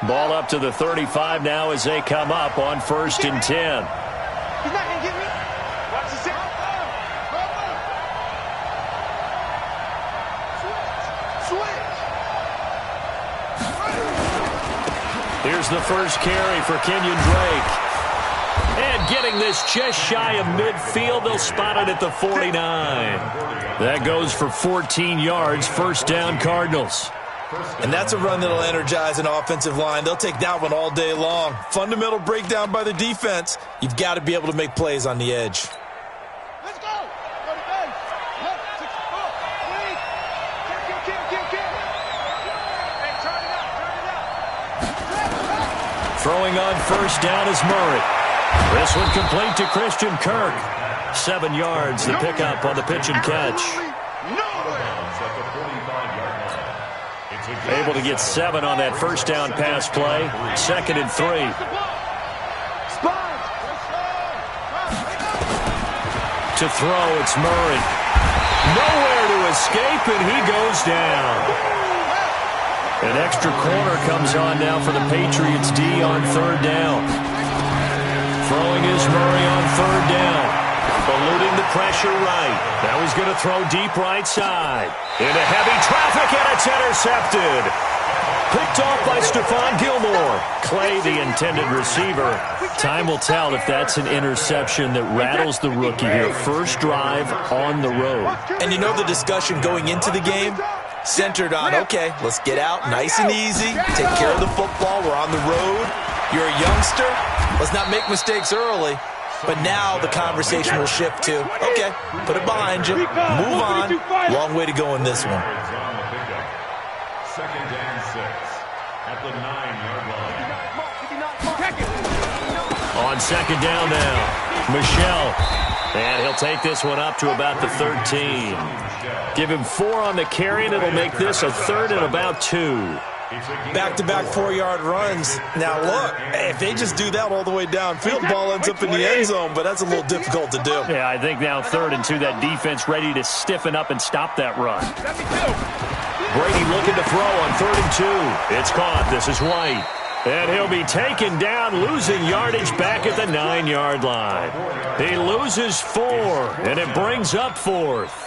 Ball up to the 35 now as they come up on 1st and 10. He's not going to get me. Watch the set. Switch. Here's the first carry for Kenyon Drake. And getting this just shy of midfield, they'll spot it at the 49. That goes for 14 yards, 1st down Cardinals. And that's a run that'll energize an offensive line. They'll take that one all day long. Fundamental breakdown by the defense. You've got to be able to make plays on the edge. Let's go. Go to base. Look, 64. Wait. Kick. Hey, turn it up. Throwing on 1st down is Murray. This one complete to Christian Kirk. 7 yards, the pickup on the pitch and catch. Able to get 7 on that 1st down pass play. 2nd and 3. To throw, it's Murray. Nowhere to escape, and he goes down. An extra corner comes on now for the Patriots D on 3rd down. Throwing is Murray on 3rd down. Eluding the pressure right. Now he's going to throw deep right side. Into heavy traffic, and it's intercepted. Picked off by Stephon Gilmore. Clay, the intended receiver. Time will tell if that's an interception that rattles the rookie here. First drive on the road. And you know the discussion going into the game? Centered on, okay, let's get out nice and easy. Take care of the football. We're on the road. You're a youngster. Let's not make mistakes early. But now the conversation will shift to, okay, put it behind you, move on. Long way to go in this one. 2nd and 6 at the 9-yard line. On 2nd down now, Michelle. And he'll take this one up to about the 13. Give him 4 on the carry, and it'll make this a 3rd and about 2. Back-to-back 4-yard runs. Now, look, if they just do that all the way downfield, ball ends up in the end zone, but that's a little difficult to do. Yeah, I think now 3rd and 2, that defense ready to stiffen up and stop that run. Brady looking to throw on 3rd and 2. It's caught. This is White. And he'll be taken down, losing yardage back at the 9-yard line. He loses 4, and it brings up 4th.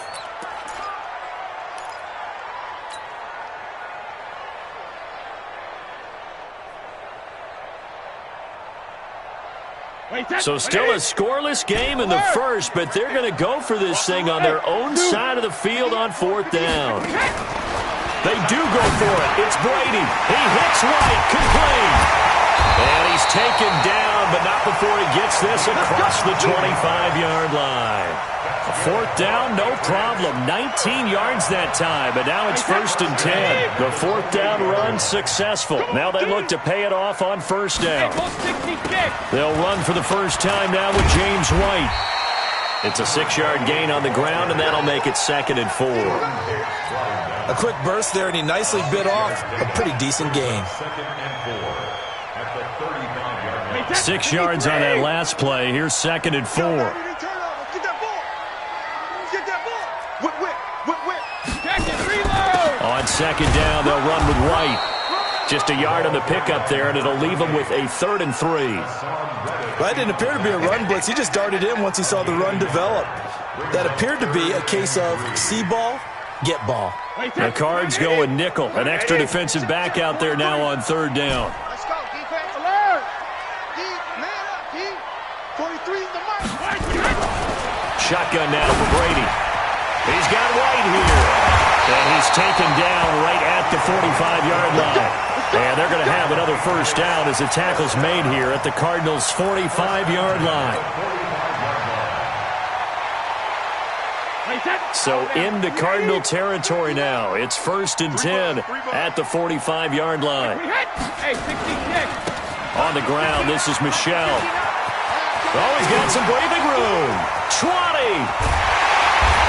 So still a scoreless game in the first, but they're going to go for this thing on their own side of the field on 4th down. They do go for it. It's Brady. He hits White, complete. And he's taken down, but not before he gets this across the 25-yard line. 4th down, no problem. 19 yards that time, but now it's 1st and 10. The 4th down run successful. Now they look to pay it off on 1st down. They'll run for the first time now with James White. It's a 6-yard gain on the ground, and that'll make it 2nd and 4. A quick burst there, and he nicely bit off a pretty decent gain. 6 yards on that last play. Here's 2nd and 4. On 2nd down, they'll run with White. Just a yard on the pickup there, and it'll leave them with a 3rd and 3. That didn't appear to be a run blitz. He just darted in once he saw the run develop. That appeared to be a case of see ball, get ball. The Cards go a nickel. An extra defensive back out there now on 3rd down. Let's go, defense alert. Man up, D. 43 is the mark. Shotgun now for Brady. He's got White here. And he's taken down right at the 45-yard line. And they're going to have another first down as the tackle's made here at the Cardinals' 45-yard line. So into Cardinal territory now. It's 1st and 10 at the 45-yard line. On the ground, this is Michelle. Oh, he's got some breathing room. 20.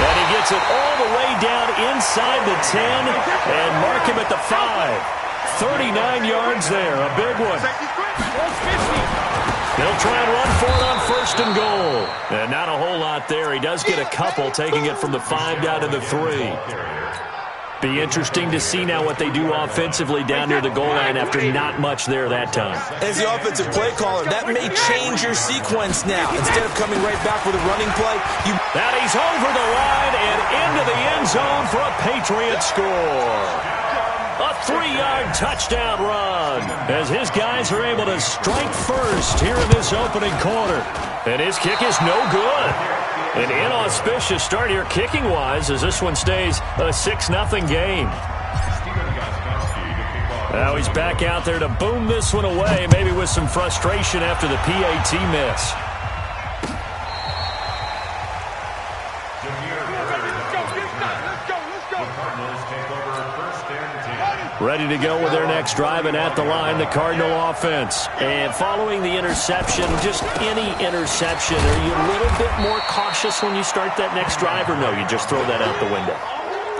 And he gets it all the way down inside the 10 and mark him at the 5. 39 yards there, a big one. They'll try and run for it on 1st and goal. And not a whole lot there. He does get a couple, taking it from the 5 down to the 3. Be interesting to see now what they do offensively down near the goal line after not much there that time. As the offensive play caller, that may change your sequence now. Instead of coming right back with a running play, Now he's over the line and into the end zone for a Patriot score. A 3-yard touchdown run as his guys are able to strike first here in this opening quarter. And his kick is no good. An inauspicious start here kicking-wise as this one stays a 6-0 game. Now he's back out there to boom this one away, maybe with some frustration after the PAT miss. Ready to go with their next drive, and at the line, the Cardinal offense. And following the interception, just any interception, are you a little bit more cautious when you start that next drive, or no, you just throw that out the window?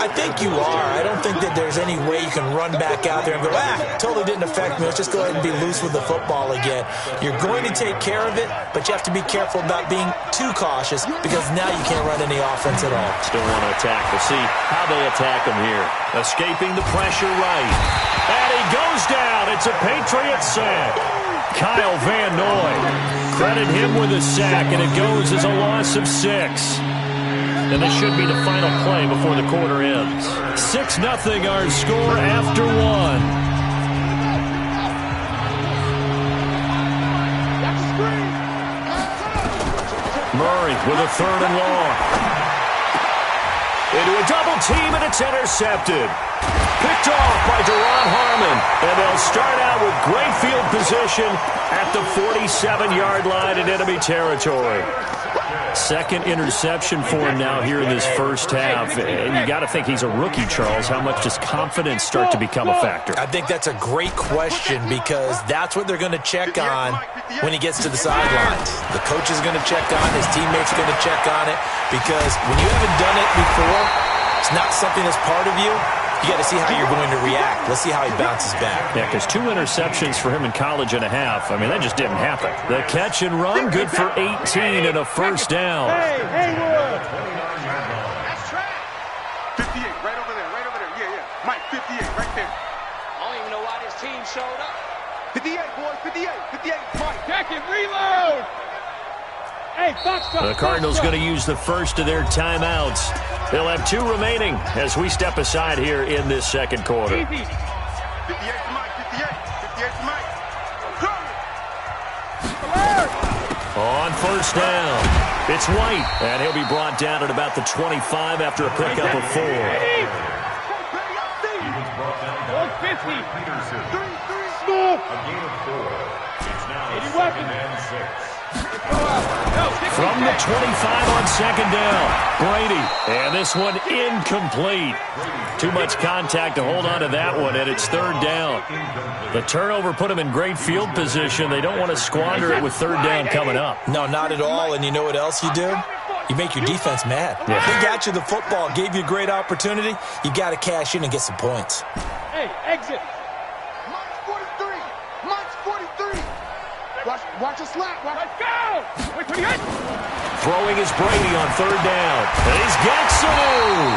I think you are. I don't think that there's any way you can run back out there and go, totally didn't affect me. Let's just go ahead and be loose with the football again. You're going to take care of it, but you have to be careful about being too cautious because now you can't run any offense at all. Still want to attack. We'll see how they attack him here. Escaping the pressure right. And he goes down. It's a Patriot sack. Kyle Van Noy. Credit him with a sack, and it goes as a loss of 6. And this should be the final play before the quarter ends. 6-0 our score after 1. Murray with a 3rd and long. Into a double team, and it's intercepted. Picked off by Deron Harmon. And they'll start out with great field position at the 47-yard line in enemy territory. Second interception for him now here in this first half. And you got to think he's a rookie, Charles. How much does confidence start to become a factor? I think that's a great question because that's what they're going to check on when he gets to the sidelines. The coach is going to check on, his teammates are going to check on it because when you haven't done it before, it's not something that's part of you. You got to see how you're going to react. Let's see how he bounces back. Yeah, because 2 interceptions for him in college and a half. I mean, that just didn't happen. The catch and run, good for 18 and a first down. Hey, Haywood! That's track. 58, right over there, right over there. Yeah. Mike, 58, right there. I don't even know why this team showed up. 58, boys, 58, Mike. Jack it, reload! Hey, Fox, The Cardinals going to use the first of their timeouts. They'll have 2 remaining as we step aside here in this second quarter. 58 to Mike, 58 to Mike. On first down, it's White, and he'll be brought down at about the 25 after a pickup of 4. He was brought down by Patrick Peterson. A gain of 4. It's now 2nd and 6. From the 25 on second down, Brady. And this one incomplete. Too much contact to hold on to that one, and it's 3rd down. The turnover put them in great field position. They don't want to squander it with 3rd down coming up. No, not at all. And you know what else you do? You make your defense mad. Yeah. They got you the football, gave you a great opportunity. You got to cash in and get some points. Hey, exit. Mike's 43. Mike's 43. Watch a slap. Let's go. Wait for the hit. Throwing is Brady on 3rd down. And he's got Sanu.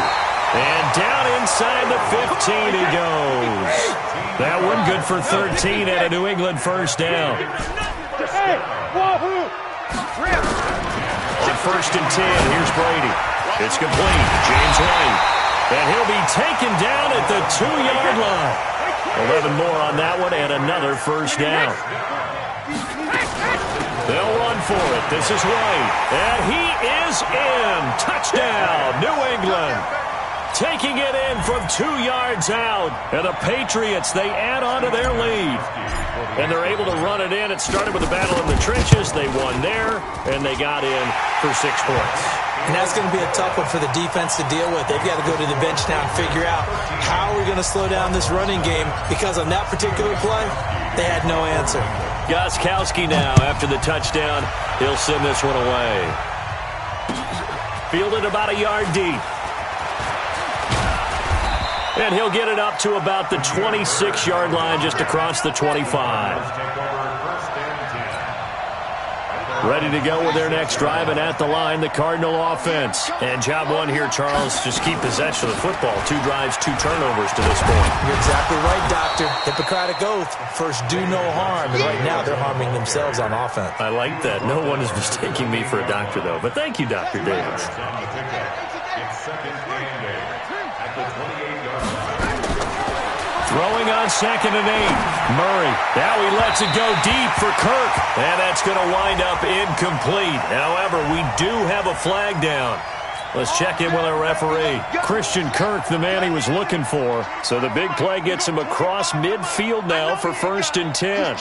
And down inside the 15 he goes. That one good for 13 and a New England first down. Hey, wahoo. On 1st and 10, here's Brady. It's complete. James White. And he'll be taken down at the 2-yard line. 11 more on that one and another first down. They'll run for it. This is White. And he is in. Touchdown, New England. Taking it in from 2 yards out. And the Patriots, they add on to their lead. And they're able to run it in. It started with a battle in the trenches. They won there, and they got in for 6 points. And that's going to be a tough one for the defense to deal with. They've got to go to the bench now and figure out how we're going to slow down this running game because on that particular play, they had no answer. Gostkowski now, after the touchdown, he'll send this one away. Fielded about a yard deep. And he'll get it up to about the 26-yard line just across the 25. Ready to go with their next drive, and at the line, the Cardinal offense. And job one here, Charles, just keep possession of the football. 2 drives, 2 turnovers to this point. You're exactly right, Doctor. Hippocratic oath. First, do no harm. And right now, they're harming themselves on offense. I like that. No one is mistaking me for a doctor, though. But thank you, Dr. Davis. Throwing on 2nd and 8. Murray. Now he lets it go deep for Kirk. And that's going to wind up incomplete. However, we do have a flag down. Let's check in with our referee. Christian Kirk, the man he was looking for. So the big play gets him across midfield now for 1st and 10.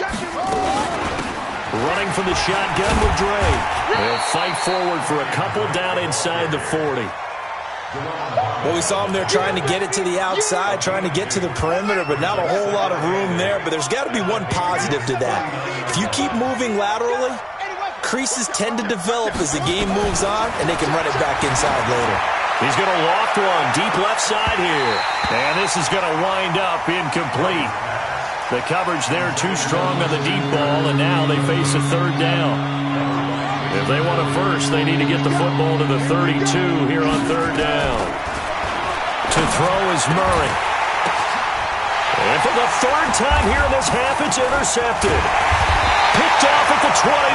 Running from the shotgun with Dre. They'll fight forward for a couple down inside the 40. Well, we saw him there trying to get it to the outside, trying to get to the perimeter, but not a whole lot of room there. But there's got to be one positive to that. If you keep moving laterally, creases tend to develop as the game moves on, and they can run it back inside later. He's going to loft one deep left side here. And this is going to wind up incomplete. The coverage there too strong on the deep ball, and now they face a 3rd down. If they want a first, they need to get the football to the 32 here on 3rd down. To throw is Murray. And for the 3rd time here in this half, it's intercepted. Picked off at the 21.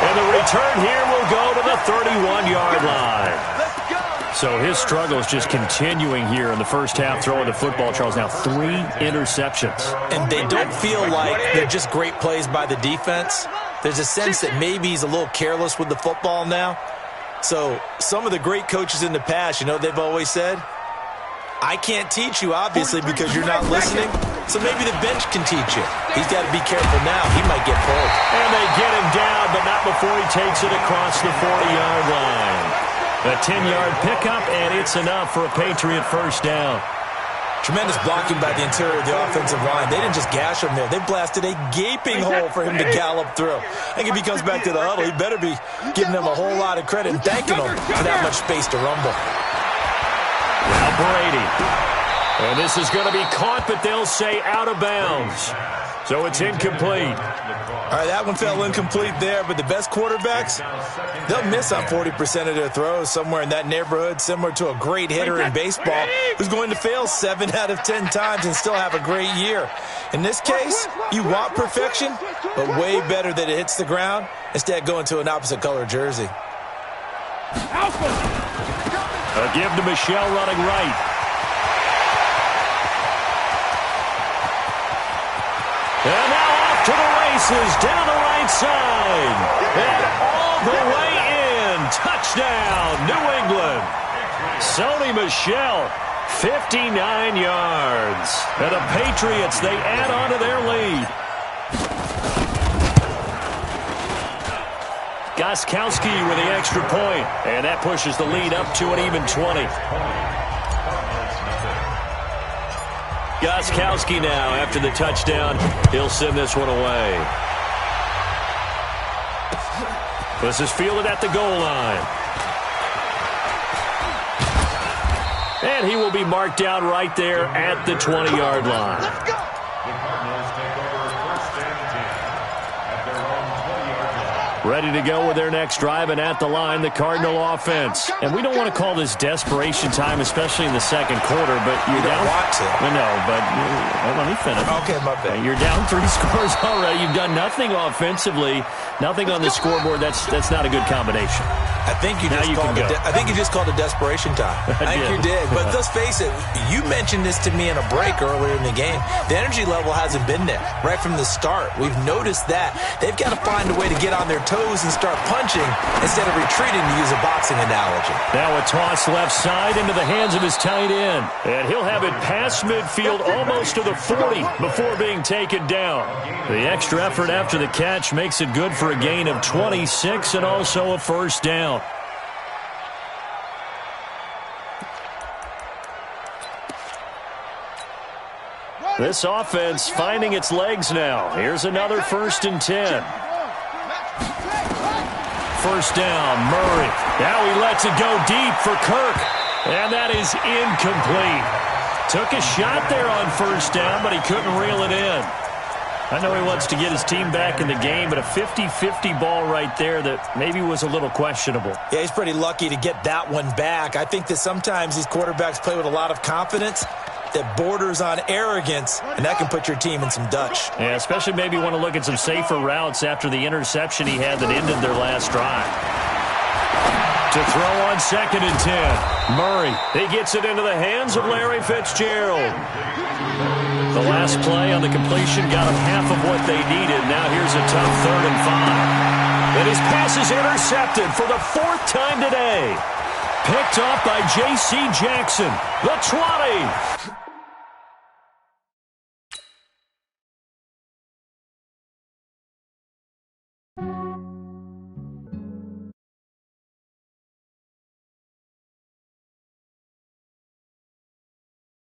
And the return here will go to the 31-yard line. So his struggle is just continuing here in the first half, throwing the football, Charles. Now 3 interceptions. And they don't feel like they're just great plays by the defense. There's a sense that maybe he's a little careless with the football now. So some of the great coaches in the past, you know, they've always said, I can't teach you, obviously, because you're not listening. So maybe the bench can teach you. He's got to be careful now. He might get pulled. And they get him down, but not before he takes it across the 40-yard line. A 10-yard pickup, and it's enough for a Patriot 1st down. Tremendous blocking by the interior of the offensive line. They didn't just gash him there. They blasted a gaping hole for him to gallop through. I think if he comes back to the huddle, he better be giving them a whole lot of credit and thanking them for that much space to rumble. Now Brady. And this is going to be caught, but they'll say out of bounds. So it's incomplete. All right, that one fell incomplete there, but the best quarterbacks, they'll miss on 40% of their throws, somewhere in that neighborhood, similar to a great hitter in baseball who's going to fail 7 out of 10 times and still have a great year. In this case, you want perfection, but way better that it hits the ground instead going to an opposite color jersey. A give to Michelle running right. And now off to the races, down the right side. And all the way in. Touchdown, New England. Sony Michel, 59 yards. And the Patriots, they add on to their lead. Gostkowski with the extra point. And that pushes the lead up to an even 20. Gostkowski now, after the touchdown, he'll send this one away. This is fielded at the goal line. And he will be marked down right there at the 20-yard line. Let's go. Ready to go with their next drive, and at the line, the Cardinal offense. And we don't want to call this desperation time, especially in the second quarter, but you're down. Want to. No, but let me finish. Okay, my bad. You're down 3 scores already. You've done nothing offensively, nothing on the scoreboard. That's not a good combination. I think you just called it desperation time. I think you did. But let's face it, you mentioned this to me in a break earlier in the game. The energy level hasn't been there right from the start. We've noticed that. They've got to find a way to get on their toes and start punching instead of retreating, to use a boxing analogy. Now a toss left side into the hands of his tight end. And he'll have it past midfield almost to the 40 before being taken down. The extra effort after the catch makes it good for a gain of 26 and also a 1st down. This offense finding its legs now. Here's another 1st and 10. 1st down, Murray. Now he lets it go deep for Kirk. And that is incomplete. Took a shot there on 1st down, but he couldn't reel it in. I know he wants to get his team back in the game, but a 50-50 ball right there that maybe was a little questionable. Yeah, he's pretty lucky to get that one back. I think that sometimes these quarterbacks play with a lot of confidence that borders on arrogance, and that can put your team in some Dutch. Yeah, especially maybe want to look at some safer routes after the interception he had that ended their last drive. To throw on 2nd and 10. Murray, he gets it into the hands of Larry Fitzgerald. The last play on the completion got them half of what they needed. Now here's a tough 3rd and 5. And his pass is intercepted for the 4th time today. Picked off by J.C. Jackson. The 20.